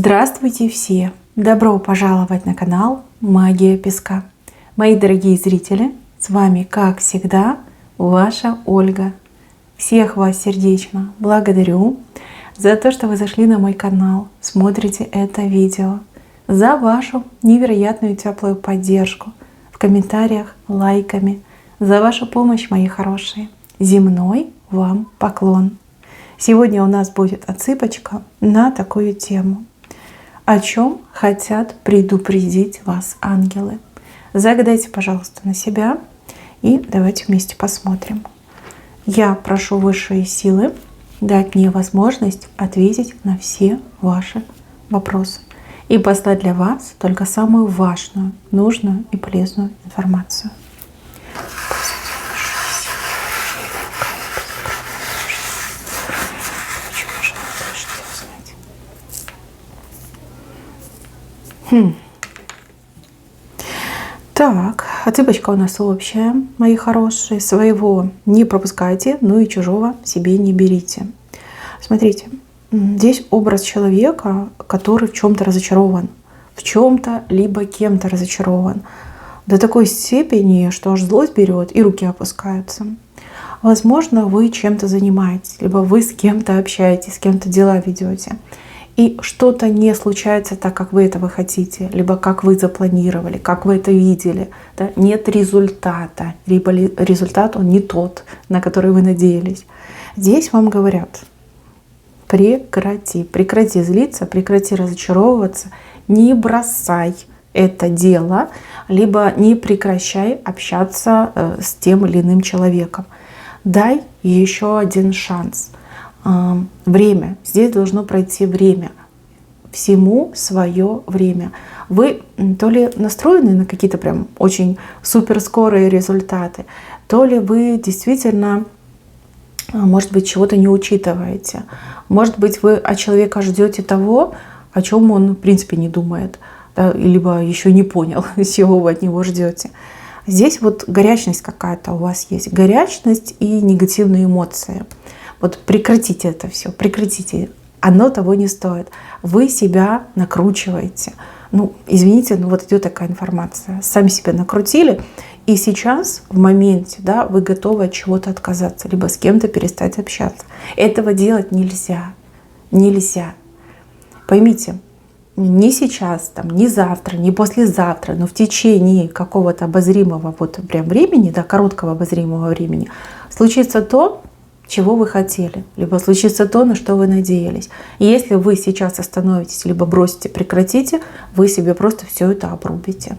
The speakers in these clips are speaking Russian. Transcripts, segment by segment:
Здравствуйте все! Добро пожаловать на канал Магия Песка. Мои дорогие зрители, с вами, как всегда, ваша Ольга. Всех вас сердечно благодарю за то, что вы зашли на мой канал, смотрите это видео, за вашу невероятную теплую поддержку в комментариях, лайками, за вашу помощь, мои хорошие. Земной вам поклон. Сегодня у нас будет отсыпочка на такую тему. О чем хотят предупредить вас ангелы? Загадайте, пожалуйста, на себя и давайте вместе посмотрим. Я прошу высшие силы дать мне возможность ответить на все ваши вопросы и послать для вас только самую важную, нужную и полезную информацию. Так, отсыпочка у нас общая, мои хорошие. Своего не пропускайте, ну и чужого себе не берите. Смотрите, здесь образ человека, который в чем-то разочарован, в чем-то либо кем-то разочарован. До такой степени, что аж злость берет и руки опускаются. Возможно, вы чем-то занимаетесь, либо вы с кем-то общаетесь, с кем-то дела ведете. И что-то не случается так, как вы этого хотите, либо как вы запланировали, как вы это видели. Да? Нет результата, либо результат он не тот, на который вы надеялись. Здесь вам говорят: прекрати злиться, прекрати разочаровываться, не бросай это дело, либо не прекращай общаться с тем или иным человеком. Дай еще один шанс. Время. Здесь должно пройти время. Всему свое время. Вы то ли настроены на какие-то прям очень суперскорые результаты, то ли вы действительно, может быть, чего-то не учитываете. Может быть, вы от человека ждете того, о чем он, в принципе, не думает, да, либо еще не понял, чего вы от него ждете. Здесь вот горячность какая-то у вас есть. Горячность и негативные эмоции. Вот прекратите это все, прекратите. Оно того не стоит. Вы себя накручиваете. Ну, извините, но вот идет такая информация. Сами себя накрутили, и сейчас, в моменте, да, вы готовы от чего-то отказаться, либо с кем-то перестать общаться. Этого делать нельзя. Нельзя. Поймите, не сейчас, там, не завтра, не послезавтра, но в течение какого-то обозримого вот прям времени, да, короткого обозримого времени, случится то, чего вы хотели, либо случится то, на что вы надеялись. И если вы сейчас остановитесь, либо бросите, прекратите, вы себе просто все это обрубите.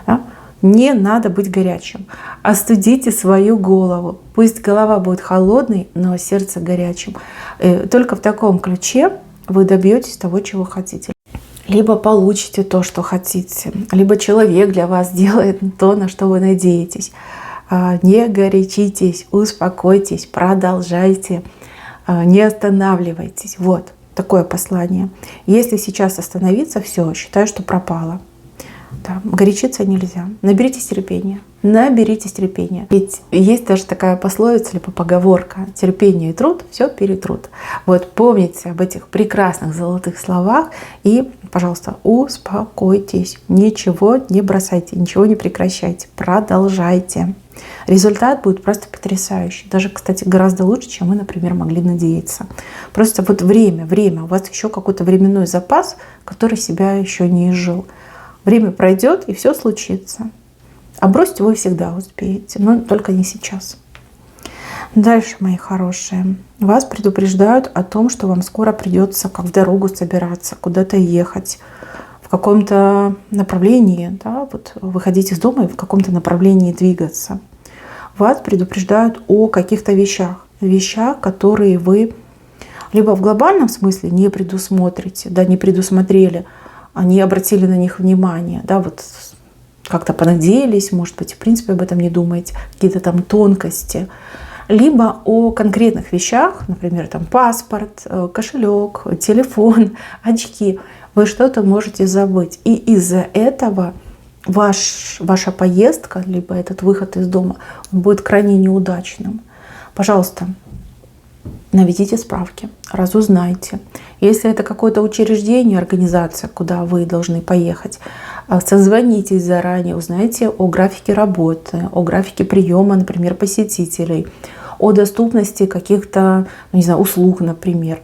Да? Не надо быть горячим. Остудите свою голову. Пусть голова будет холодной, но сердце горячим. Только в таком ключе вы добьетесь того, чего хотите. Либо получите то, что хотите, либо человек для вас делает то, на что вы надеетесь. Не горячитесь, успокойтесь, продолжайте, не останавливайтесь. Вот такое послание. Если сейчас остановиться, все, считаю, что пропало. Да, горячиться нельзя. Наберитесь терпения. Наберитесь терпения. Ведь есть даже такая пословица, либо поговорка: терпение и труд все перетрут. Вот помните об этих прекрасных золотых словах и, пожалуйста, успокойтесь. Ничего не бросайте, ничего не прекращайте. Продолжайте. Результат будет просто потрясающий. Даже, кстати, гораздо лучше, чем мы, например, могли надеяться. Просто вот время. У вас еще какой-то временной запас, который себя еще не изжил. Время пройдет, и все случится. А бросить вы всегда успеете, но только не сейчас. Дальше, мои хорошие. Вас предупреждают о том, что вам скоро придется как в дорогу собираться, куда-то ехать, в каком-то направлении, да, вот выходить из дома и в каком-то направлении двигаться. Вас предупреждают о каких-то вещах, которые вы либо в глобальном смысле не предусмотрите, да, не предусмотрели, не обратили на них внимание, да, вот как-то понадеялись, может быть, в принципе об этом не думаете, какие-то там тонкости, либо о конкретных вещах, например, там паспорт, кошелек, телефон, очки, вы что-то можете забыть. И из-за этого ваша поездка, либо этот выход из дома, он будет крайне неудачным. Пожалуйста, наведите справки, разузнайте. Если это какое-то учреждение, организация, куда вы должны поехать, созвонитесь заранее, узнайте о графике работы, о графике приема, например, посетителей, о доступности каких-то, не знаю, услуг, например.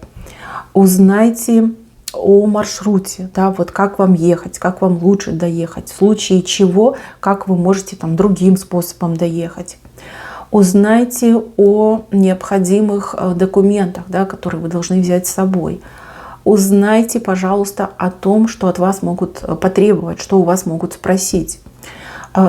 Узнайте о маршруте, да, вот как вам ехать, как вам лучше доехать, в случае чего, как вы можете там другим способом доехать. Узнайте о необходимых документах, да, которые вы должны взять с собой. Узнайте, пожалуйста, о том, что от вас могут потребовать, что у вас могут спросить.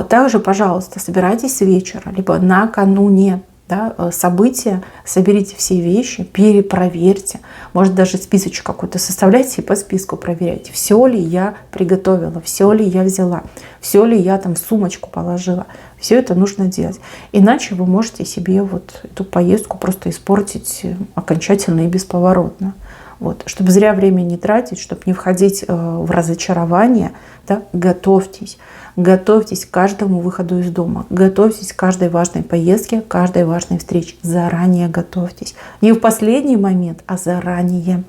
Также, пожалуйста, собирайтесь с вечера, либо накануне, да, события, соберите все вещи, перепроверьте. Может, даже списочек какой-то составляйте и по списку проверяйте. Все ли я приготовила, все ли я взяла, все ли я там в сумочку положила. Все это нужно делать. Иначе вы можете себе вот эту поездку просто испортить окончательно и бесповоротно. Вот. Чтобы зря время не тратить, чтобы не входить в разочарование, да, готовьтесь. Готовьтесь к каждому выходу из дома. Готовьтесь к каждой важной поездке, к каждой важной встрече. Заранее готовьтесь. Не в последний момент, а заранее.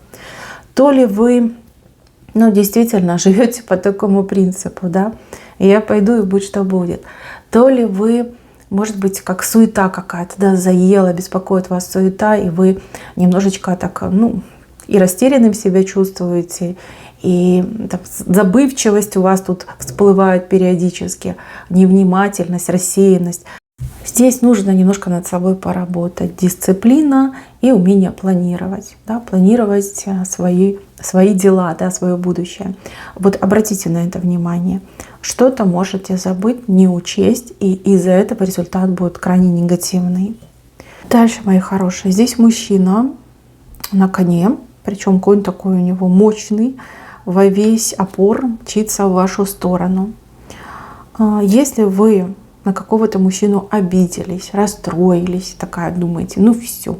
То ли вы действительно живете по такому принципу, да, я пойду и будь что будет. То ли вы, может быть, как суета какая-то, да, заела, беспокоит вас суета, и вы немножечко так, и растерянным себя чувствуете, и там, забывчивость у вас тут всплывает периодически, невнимательность, рассеянность. Здесь нужно немножко над собой поработать. Дисциплина и умение планировать. Да, планировать свои дела, да, свое будущее. Вот обратите на это внимание. Что-то можете забыть, не учесть, и из-за этого результат будет крайне негативный. Дальше, мои хорошие, здесь мужчина на коне, причем конь такой у него мощный, во весь опор мчится в вашу сторону. Если вы на какого-то мужчину обиделись, расстроились, такая думаете, все,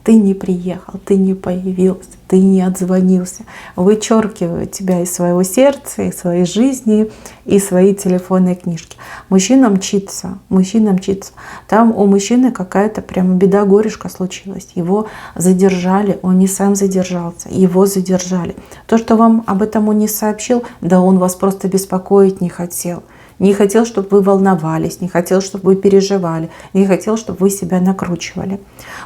ты не приехал, ты не появился, ты не отзвонился, вычеркивают тебя из своего сердца, из своей жизни, из своей телефонной книжки. Мужчина мчится. Там у мужчины какая-то прямо беда-горюшка случилась. Его задержали, он не сам задержался, его задержали. То, что вам об этом он не сообщил, да он вас просто беспокоить не хотел. Не хотел, чтобы вы волновались, не хотел, чтобы вы переживали, не хотел, чтобы вы себя накручивали.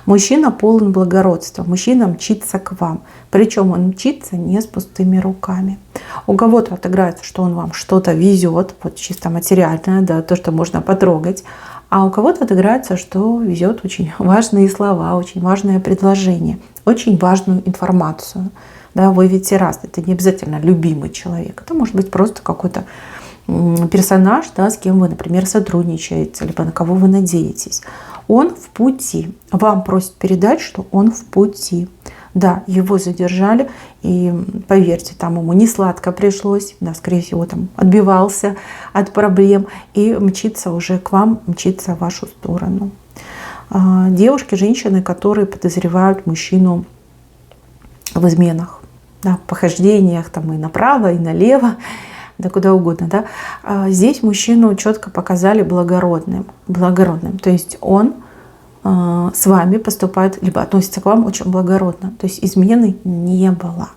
Мужчина полон благородства, мужчина мчится к вам. Причем он мчится не с пустыми руками. У кого-то отыграется, что он вам что-то везет, вот чисто материальное, да, то, что можно потрогать. А у кого-то отыграется, что везет очень важные слова, очень важное предложение, очень важную информацию. Да, вы ведь раз, это не обязательно любимый человек, это может быть просто какой-то персонаж, да, с кем вы, например, сотрудничаете, либо на кого вы надеетесь. Он в пути. Вам просят передать, что он в пути. Да, его задержали, и поверьте, там ему не сладко пришлось, да, скорее всего, там отбивался от проблем и мчится уже к вам, мчится в вашу сторону. Девушки, женщины, которые подозревают мужчину в изменах, да, в похождениях там и направо, и налево, да куда угодно, да. Здесь мужчину четко показали благородным. То есть он с вами поступает, либо относится к вам очень благородно. То есть измены не было.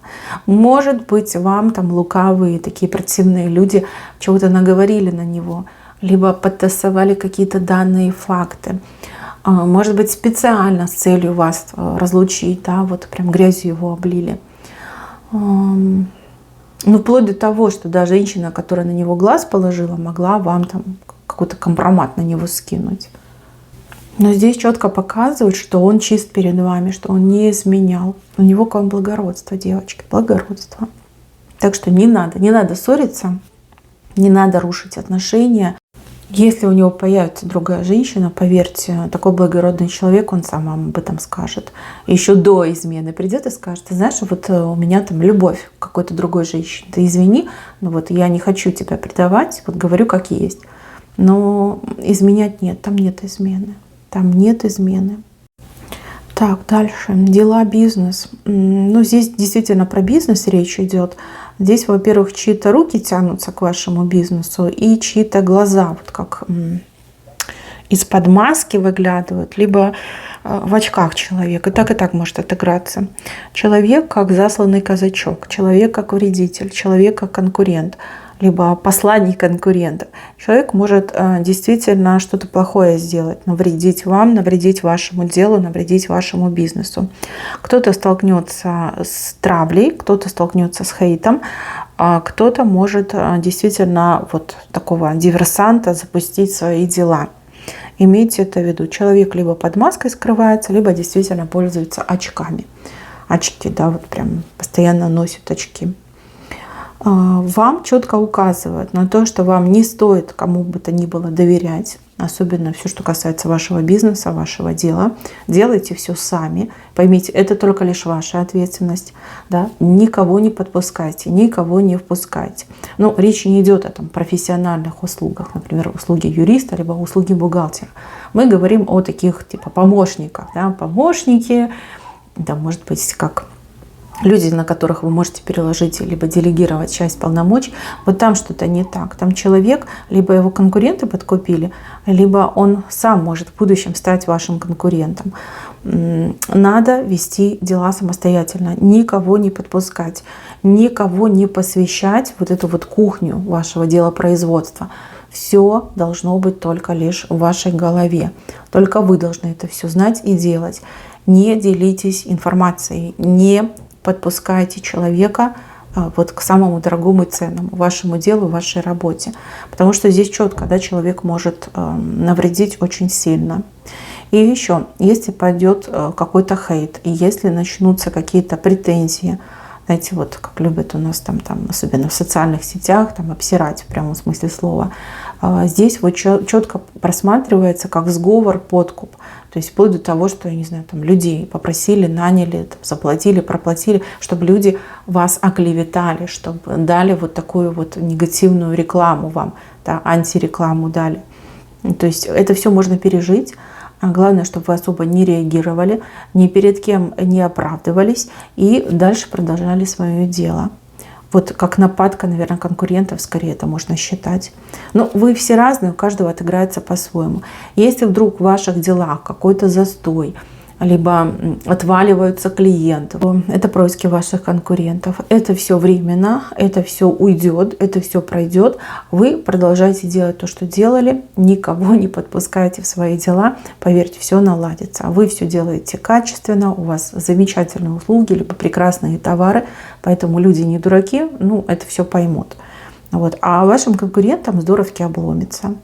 Может быть, вам там лукавые, такие противные люди чего-то наговорили на него, либо подтасовали какие-то данные факты. Может быть, специально с целью вас разлучить, да, вот прям грязью его облили. Вплоть до того, что даже женщина, которая на него глаз положила, могла вам там какой-то компромат на него скинуть. Но здесь четко показывает, что он чист перед вами, что он не изменял. У него к вам благородство, девочки, благородство. Так что не надо ссориться, не надо рушить отношения. Если у него появится другая женщина, поверьте, такой благородный человек, он сам вам об этом скажет. Еще до измены придет и скажет: ты знаешь, вот у меня там любовь к какой-то другой женщине. Ты извини, но вот я не хочу тебя предавать, вот говорю как есть. Но изменять нет, там нет измены. Там нет измены. Так, дальше. Дела, бизнес. Здесь действительно про бизнес речь идет. Здесь, во-первых, чьи-то руки тянутся к вашему бизнесу и чьи-то глаза, вот как из-под маски выглядывают, либо в очках человек. И так может отыграться. Человек как засланный казачок, человек как вредитель, человек как конкурент, либо посланник конкурента. Человек может действительно что-то плохое сделать, навредить вам, навредить вашему делу, навредить вашему бизнесу. Кто-то столкнется с травлей, кто-то столкнется с хейтом, а кто-то может действительно вот такого диверсанта запустить свои дела. Имейте это в виду. Человек либо под маской скрывается, либо действительно пользуется очками. Очки, да, вот прям постоянно носит очки. Вам четко указывают на то, что вам не стоит кому бы то ни было доверять, особенно все, что касается вашего бизнеса, вашего дела. Делайте все сами. Поймите, это только лишь ваша ответственность. Да? Никого не подпускайте, никого не впускайте. Но речь не идет о профессиональных услугах, например, услуги юриста, либо услуги бухгалтера. Мы говорим о таких типа помощниках. Да? Помощники, да, может быть, как люди, на которых вы можете переложить либо делегировать часть полномочий, вот там что-то не так. Там человек, либо его конкуренты подкупили, либо он сам может в будущем стать вашим конкурентом. Надо вести дела самостоятельно, никого не подпускать, никого не посвящать вот эту вот кухню вашего делопроизводства. Все должно быть только лишь в вашей голове. Только вы должны это все знать и делать. Не делитесь информацией, не подпускайте человека вот к самому дорогому и ценному вашему делу, вашей работе. Потому что здесь четко, да, человек может навредить очень сильно. И еще, если пойдет какой-то хейт, и если начнутся какие-то претензии, знаете, вот как любят у нас там особенно в социальных сетях, обсирать в прямом смысле слова, здесь вот четко просматривается как сговор, подкуп. То есть вплоть до того, что, я не знаю, людей попросили, наняли, заплатили, проплатили, чтобы люди вас оклеветали, чтобы дали вот такую вот негативную рекламу вам, да, антирекламу дали. То есть это все можно пережить. Главное, чтобы вы особо не реагировали, ни перед кем не оправдывались и дальше продолжали свое дело. Вот как нападка, наверное, конкурентов, скорее это можно считать. Но вы все разные, у каждого отыграется по-своему. Если вдруг в ваших делах какой-то застой, либо отваливаются клиенты, это происки ваших конкурентов. Это все временно, это все уйдет, это все пройдет. Вы продолжаете делать то, что делали, никого не подпускайте в свои дела. Поверьте, все наладится. Вы все делаете качественно, у вас замечательные услуги, либо прекрасные товары, поэтому люди не дураки, это все поймут. Вот. А вашим конкурентам здоровски обломится.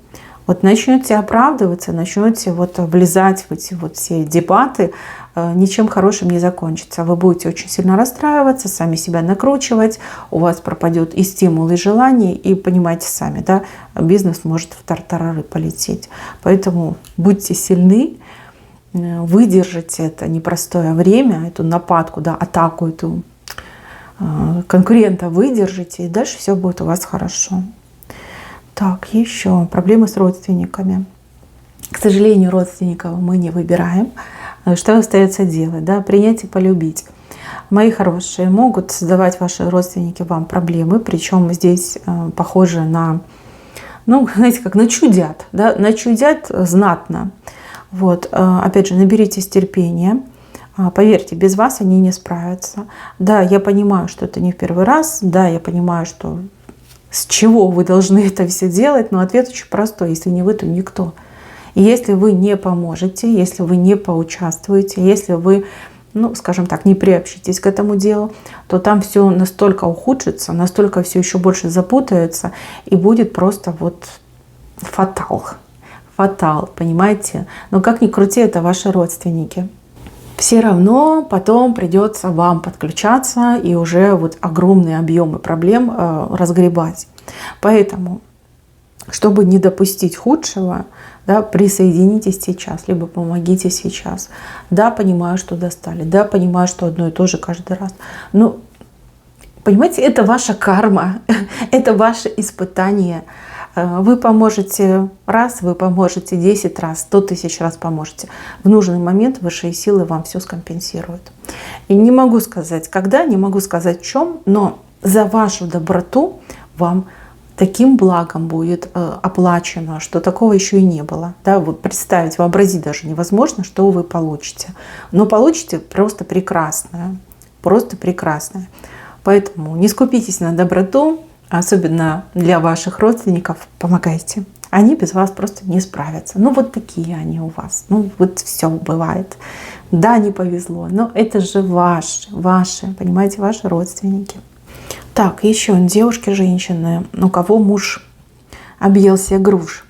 Вот начнете оправдываться, начнете влезать в эти все дебаты, ничем хорошим не закончится. Вы будете очень сильно расстраиваться, сами себя накручивать, у вас пропадет и стимул, и желание, и понимаете сами, да, бизнес может в тартарары полететь. Поэтому будьте сильны, выдержите это непростое время, эту нападку, да, атаку эту конкурента выдержите, и дальше все будет у вас хорошо. Так, еще проблемы с родственниками. К сожалению, родственников мы не выбираем. Что остается делать? Да? Принять и полюбить. Мои хорошие, могут создавать ваши родственники вам проблемы, причем здесь похоже на, знаете, как начудят, да? Начудят знатно. Вот. Опять же, наберитесь терпения. Поверьте, без вас они не справятся. Да, я понимаю, что это не в первый раз. Да, я понимаю, что с чего вы должны это все делать, но ответ очень простой. Если не вы, то никто. И если вы не поможете, если вы не поучаствуете, если вы, скажем так, не приобщитесь к этому делу, то там все настолько ухудшится, настолько все еще больше запутается, и будет просто фатал. Фатал, понимаете? Но как ни крути, это ваши родственники. Все равно потом придется вам подключаться и уже огромные объемы проблем разгребать. Поэтому, чтобы не допустить худшего, да, присоединитесь сейчас, либо помогите сейчас. Да, понимаю, что достали, да, понимаю, что одно и то же каждый раз. Но, понимаете, это ваша карма, это ваше испытание. Вы поможете раз, вы поможете 10 раз, 100 тысяч раз поможете. В нужный момент высшие силы вам все скомпенсируют. И не могу сказать, когда, не могу сказать в чем, но за вашу доброту вам таким благом будет оплачено, что такого еще и не было. Да, вот представить, вообразить даже невозможно, что вы получите. Но получите просто прекрасное. Просто прекрасное. Поэтому не скупитесь на доброту, особенно для ваших родственников. Помогайте. Они без вас просто не справятся. Ну вот такие они у вас. Ну вот все бывает. Да, не повезло, но это же ваши, понимаете, ваши родственники. Так, еще девушки, женщины, у кого муж объелся груш.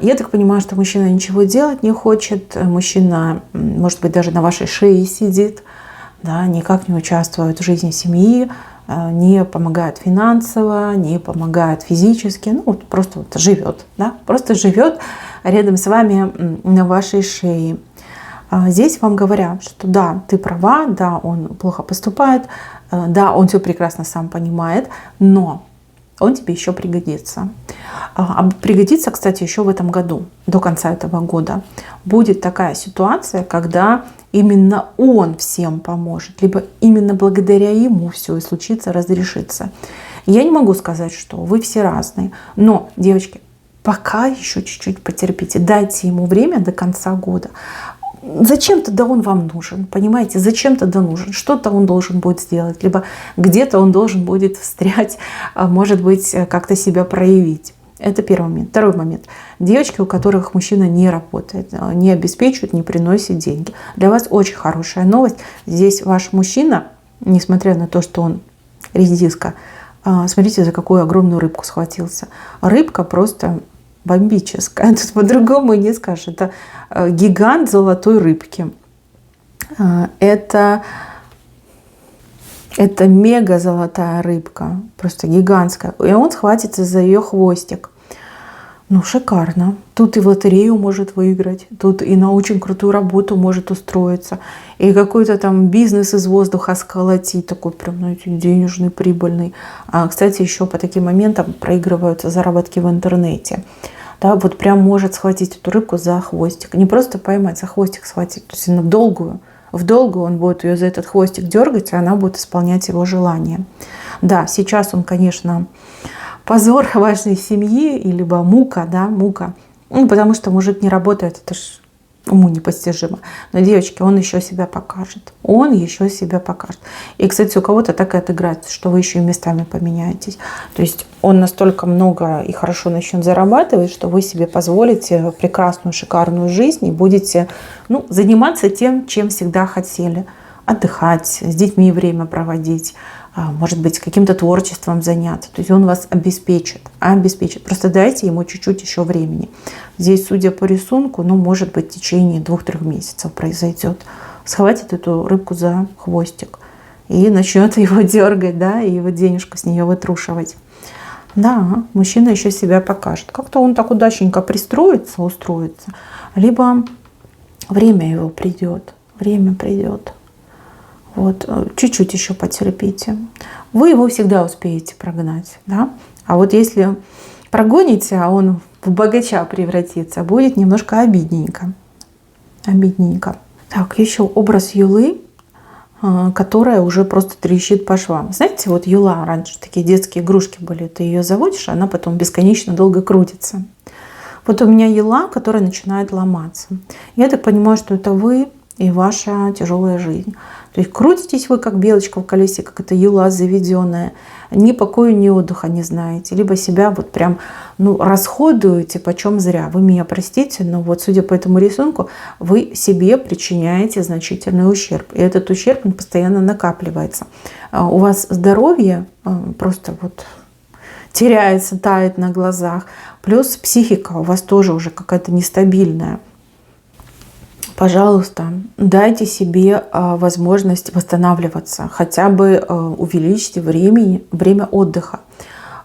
Я так понимаю, что мужчина ничего делать не хочет. Мужчина, может быть, даже на вашей шее сидит, да, никак не участвует в жизни семьи, не помогает финансово, не помогает физически, ну вот просто вот живет, да, просто живет рядом с вами на вашей шее. Здесь вам говорят, что да, ты права, да, он плохо поступает, да, он все прекрасно сам понимает, но он тебе еще пригодится. Пригодится, кстати, еще в этом году, до конца этого года. Будет такая ситуация, когда именно он всем поможет, либо именно благодаря ему все и случится, разрешится. Я не могу сказать, что вы все разные, но, девочки, пока еще чуть-чуть потерпите, дайте ему время до конца года. Зачем тогда он вам нужен, понимаете? Зачем тогда нужен? Что-то он должен будет сделать, либо где-то он должен будет встрять, может быть, как-то себя проявить. Это первый момент. Второй момент. Девочки, у которых мужчина не работает, не обеспечивает, не приносит деньги. Для вас очень хорошая новость. Здесь ваш мужчина, несмотря на то, что он редиска, смотрите, за какую огромную рыбку схватился. Рыбка просто бомбическая. Тут по-другому не скажешь. Это гигант золотой рыбки. Это мега золотая рыбка. Просто гигантская. И он схватится за ее хвостик. Ну, шикарно. Тут и в лотерею может выиграть. Тут и на очень крутую работу может устроиться. И какой-то там бизнес из воздуха сколотить. Такой прям, знаете, денежный, прибыльный. Кстати, еще по таким моментам проигрываются заработки в интернете. Да, вот прям может схватить эту рыбку за хвостик. Не просто поймать, за хвостик схватить. То есть она в долгую он будет ее за этот хвостик дергать, и она будет исполнять его желание. Да, сейчас он, конечно, позор вашей семьи, либо мука, да, мука. Ну, потому что мужик не работает, это ж уму непостижимо. Но, девочки, он еще себя покажет. Он еще себя покажет. И, кстати, у кого-то так и отыграется, что вы еще и местами поменяетесь. То есть он настолько много и хорошо начнет зарабатывать, что вы себе позволите прекрасную, шикарную жизнь и будете, ну, заниматься тем, чем всегда хотели. Отдыхать, с детьми время проводить, может быть, каким-то творчеством заняться. То есть он вас обеспечит. Просто дайте ему чуть-чуть еще времени. Здесь, судя по рисунку, ну, может быть, в течение 2-3 месяцев произойдет. Схватит эту рыбку за хвостик и начнет его дергать, да, и его денежку с нее вытрушивать. Да, мужчина еще себя покажет. Как-то он так удачненько пристроится, устроится. Либо время его придет. Время придет. Вот, чуть-чуть еще потерпите. Вы его всегда успеете прогнать, да? А вот если прогоните, а он в богача превратится, будет немножко обидненько. Обидненько. Так, еще образ Юлы, которая уже просто трещит по швам. Знаете, вот Юла, раньше такие детские игрушки были, ты ее заводишь, она потом бесконечно долго крутится. Вот у меня Юла, которая начинает ломаться. Я так понимаю, что это вы и ваша тяжелая жизнь. То есть крутитесь вы, как белочка в колесе, как эта юла заведенная. Ни покоя, ни отдыха не знаете. Либо себя вот прям, ну, расходуете почем зря. Вы меня простите, но вот судя по этому рисунку, вы себе причиняете значительный ущерб. И этот ущерб, он постоянно накапливается. У вас здоровье просто вот теряется, тает на глазах. Плюс психика у вас тоже уже какая-то нестабильная. Пожалуйста, дайте себе возможность восстанавливаться, хотя бы увеличьте время отдыха,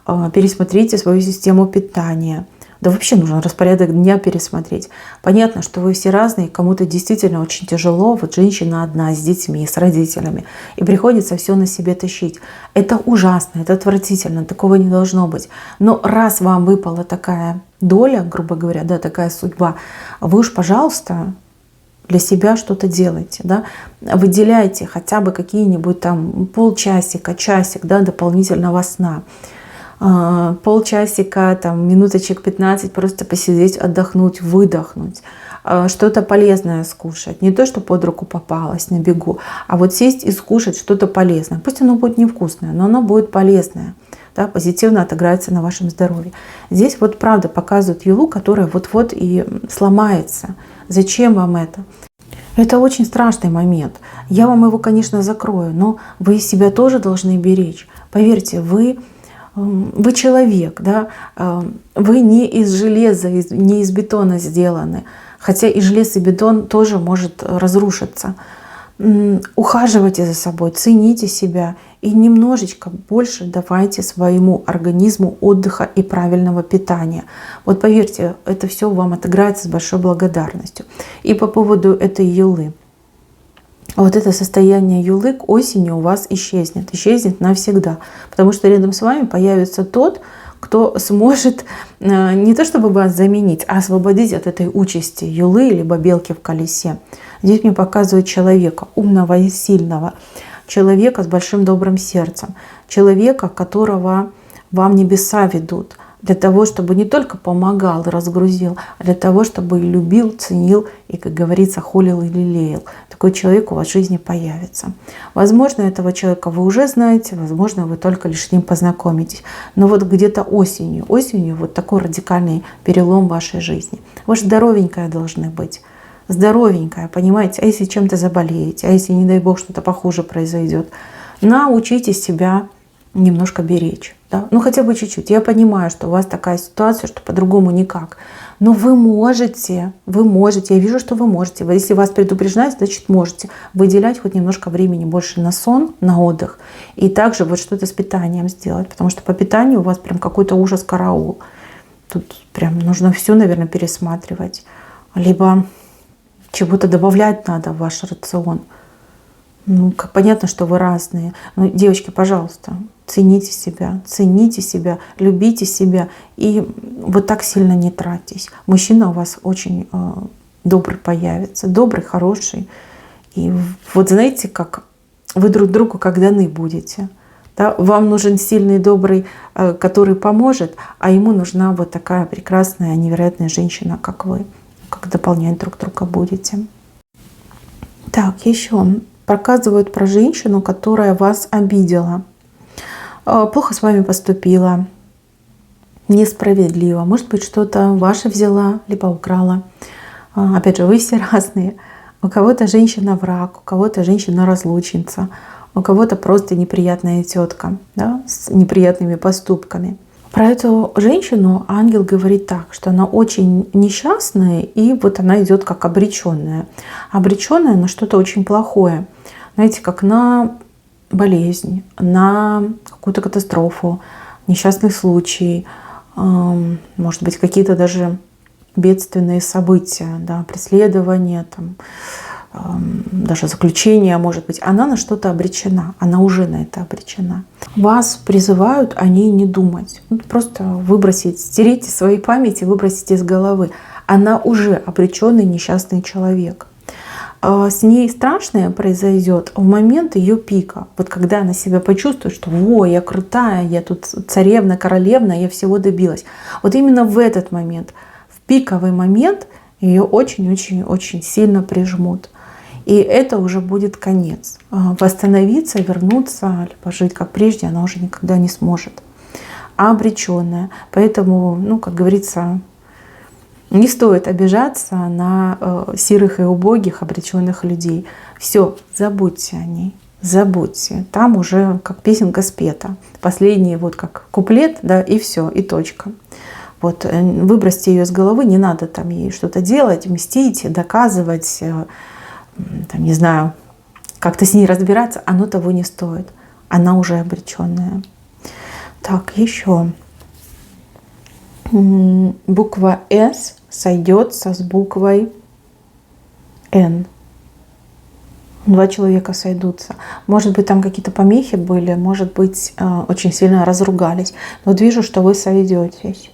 пересмотрите свою систему питания. Да вообще нужно распорядок дня пересмотреть. Понятно, что вы все разные, кому-то действительно очень тяжело, вот женщина одна с детьми, с родителями, и приходится все на себе тащить. Это ужасно, это отвратительно, такого не должно быть. Но раз вам выпала такая доля, грубо говоря, да, такая судьба, вы уж, пожалуйста, для себя что-то делайте, да, выделяйте хотя бы какие-нибудь там полчасика, часик, да, дополнительного сна. полчасика, там, минуточек 15 просто посидеть, отдохнуть, выдохнуть, что-то полезное скушать. Не то, что под руку попалось на бегу, а вот сесть и скушать что-то полезное. Пусть оно будет невкусное, но оно будет полезное. Да, позитивно отыграется на вашем здоровье. Здесь вот правда показывают юлу, которая вот-вот и сломается. Зачем вам это? Это очень страшный момент. Я вам его, конечно, закрою, но вы себя тоже должны беречь. Поверьте, вы человек, да? Вы не из железа, не из бетона сделаны. Хотя и железо, и бетон тоже может разрушиться. Ухаживайте за собой, цените себя и немножечко больше давайте своему организму отдыха и правильного питания. Вот поверьте, это все вам отыграется с большой благодарностью. И по поводу этой юлы. Вот это состояние юлы к осени у вас исчезнет навсегда. Потому что рядом с вами появится тот, кто сможет не то чтобы вас заменить, а освободить от этой участи юлы либо белки в колесе. Здесь мне показывают человека умного и сильного, человека с большим добрым сердцем, человека, которого вам небеса ведут, для того, чтобы не только помогал, разгрузил, а для того, чтобы и любил, ценил и, как говорится, холил и лелеял. Такой человек у вас в жизни появится. Возможно, этого человека вы уже знаете, возможно, вы только лишь с ним познакомитесь. Но вот где-то осенью вот такой радикальный перелом в вашей жизни. Вы же здоровенькая должны быть. Здоровенькая, понимаете? А если чем-то заболеете, а если, не дай бог, что-то похуже произойдет, научитесь себя немножко беречь. Да? Ну хотя бы чуть-чуть. Я понимаю, что у вас такая ситуация, что по-другому никак. Но вы можете, я вижу, что вы можете. Если вас предупреждают, значит можете выделять хоть немножко времени больше на сон, на отдых. И также вот что-то с питанием сделать. Потому что по питанию у вас прям какой-то ужас-караул. Тут прям нужно все, наверное, пересматривать. Либо чего-то добавлять надо в ваш рацион. Ну, как понятно, что вы разные. Но, девочки, пожалуйста, цените себя, любите себя и вот так сильно не тратьтесь. Мужчина у вас очень добрый появится, добрый, хороший. И вот знаете, как вы друг другу как даны будете. Да? Вам нужен сильный, добрый, который поможет, а ему нужна вот такая прекрасная, невероятная женщина, как вы. Как дополнять друг друга будете. Так, еще показывают про женщину, которая вас обидела, плохо с вами поступила, несправедливо. Может быть, что-то ваше взяла, либо украла. Опять же, вы все разные. У кого-то женщина враг, у кого-то женщина разлучница, у кого-то просто неприятная тетка, да, с неприятными поступками. Про эту женщину ангел говорит так, что она очень несчастная, и вот она идет как обреченная. Обреченная на что-то очень плохое. Знаете, как на болезнь, на какую-то катастрофу, несчастный случай, может быть, какие-то даже бедственные события, да, преследования, там, даже заключение, может быть, она на что-то обречена, она уже на это обречена. Вас призывают о ней не думать. Просто выбросить, стереть из своей памяти, выбросить из головы. Она уже обреченный несчастный человек. С ней страшное произойдет в момент ее пика. Вот когда она себя почувствует, что «Во, я крутая, я тут царевна, королевна, я всего добилась». Вот именно в этот момент, в пиковый момент, ее очень-очень-очень сильно прижмут. И это уже будет конец. Восстановиться, вернуться, либо жить как прежде она уже никогда не сможет. Обреченная. Поэтому, ну, как говорится, не стоит обижаться на сирых и убогих обреченных людей. Все, забудьте о ней. Забудьте. Там уже как песенка спета. Последний вот как куплет, да, и все, и точка. Вот, выбросьте ее из головы, не надо там ей что-то делать, мстить, доказывать, там, не знаю, как-то с ней разбираться, оно того не стоит. Она уже обреченная. Так, еще. Буква «С» сойдется с буквой «Н». Два человека сойдутся. Может быть, там какие-то помехи были, может быть, очень сильно разругались. Но вот вижу, что вы сойдетесь.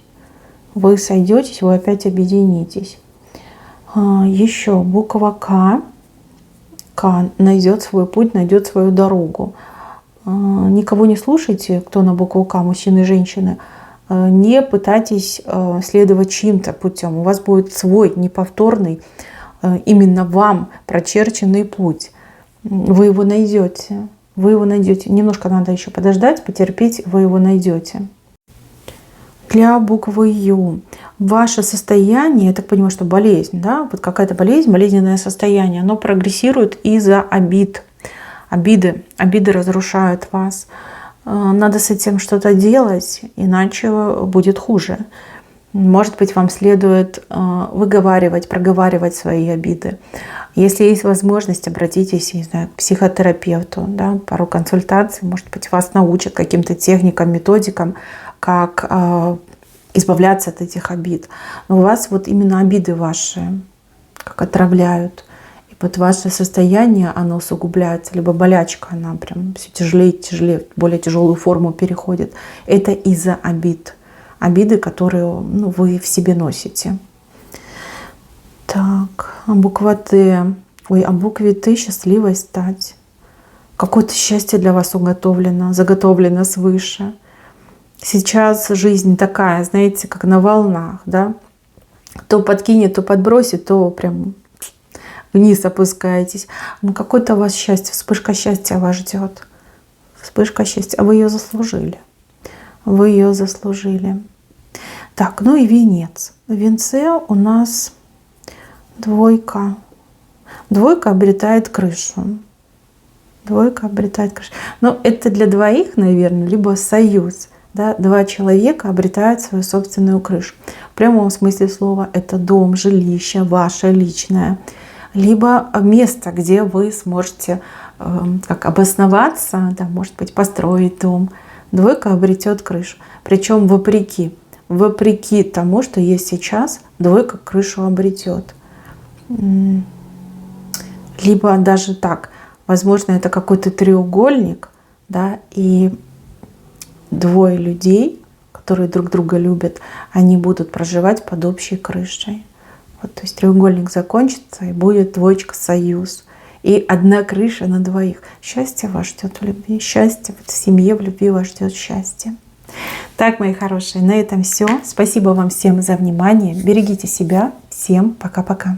Вы сойдетесь, вы опять объединитесь. Еще буква «К». К найдет свой путь, найдет свою дорогу. Никого не слушайте, кто на букву К, мужчины и женщины. Не пытайтесь следовать чьим-то путем. У вас будет свой неповторный, именно вам прочерченный путь. Вы его найдете. Вы его найдете. Немножко надо еще подождать, потерпеть, вы его найдете. Для буквы Ю. Ваше состояние, я так понимаю, что болезнь, да, вот какая-то болезнь, болезненное состояние, оно прогрессирует из-за обид. Обиды разрушают вас. Надо с этим что-то делать, иначе будет хуже. Может быть, вам следует проговаривать свои обиды. Если есть возможность, обратитесь, не знаю, к психотерапевту, да, пару консультаций, может быть, вас научат каким-то техникам, методикам, как избавляться от этих обид. Но у вас вот именно обиды ваши как отравляют. И вот ваше состояние, оно усугубляется, либо болячка, она прям все тяжелее и тяжелее, в более тяжелую форму переходит. Это из-за обид. Обиды, которые вы в себе носите. Так, буква Т. Ой, о букве Т счастливой стать. Какое-то счастье для вас заготовлено свыше. Сейчас жизнь такая, знаете, как на волнах, да? То подкинет, то подбросит, то прям вниз опускаетесь. Ну, какое-то у вас счастье, вспышка счастья вас ждет. Вспышка счастья. А вы ее заслужили. Вы ее заслужили. Так, ну и венец. В венце у нас двойка. Двойка обретает крышу. Двойка обретает крышу. Но это для двоих, наверное, либо союз. Да? Два человека обретают свою собственную крышу. В прямом смысле слова это дом, жилище, ваше личное. Либо место, где вы сможете как обосноваться, да, может быть, построить дом. Двойка обретет крышу. Причем вопреки тому, что есть сейчас, двойка крышу обретет. Либо даже так, возможно, это какой-то треугольник, да, и двое людей, которые друг друга любят, они будут проживать под общей крышей. Вот, то есть треугольник закончится, и будет двоечка союз. И одна крыша на двоих. Счастье вас ждет в любви. Счастье в семье, в любви вас ждет счастье. Так, мои хорошие, на этом все. Спасибо вам всем за внимание. Берегите себя. Всем пока-пока.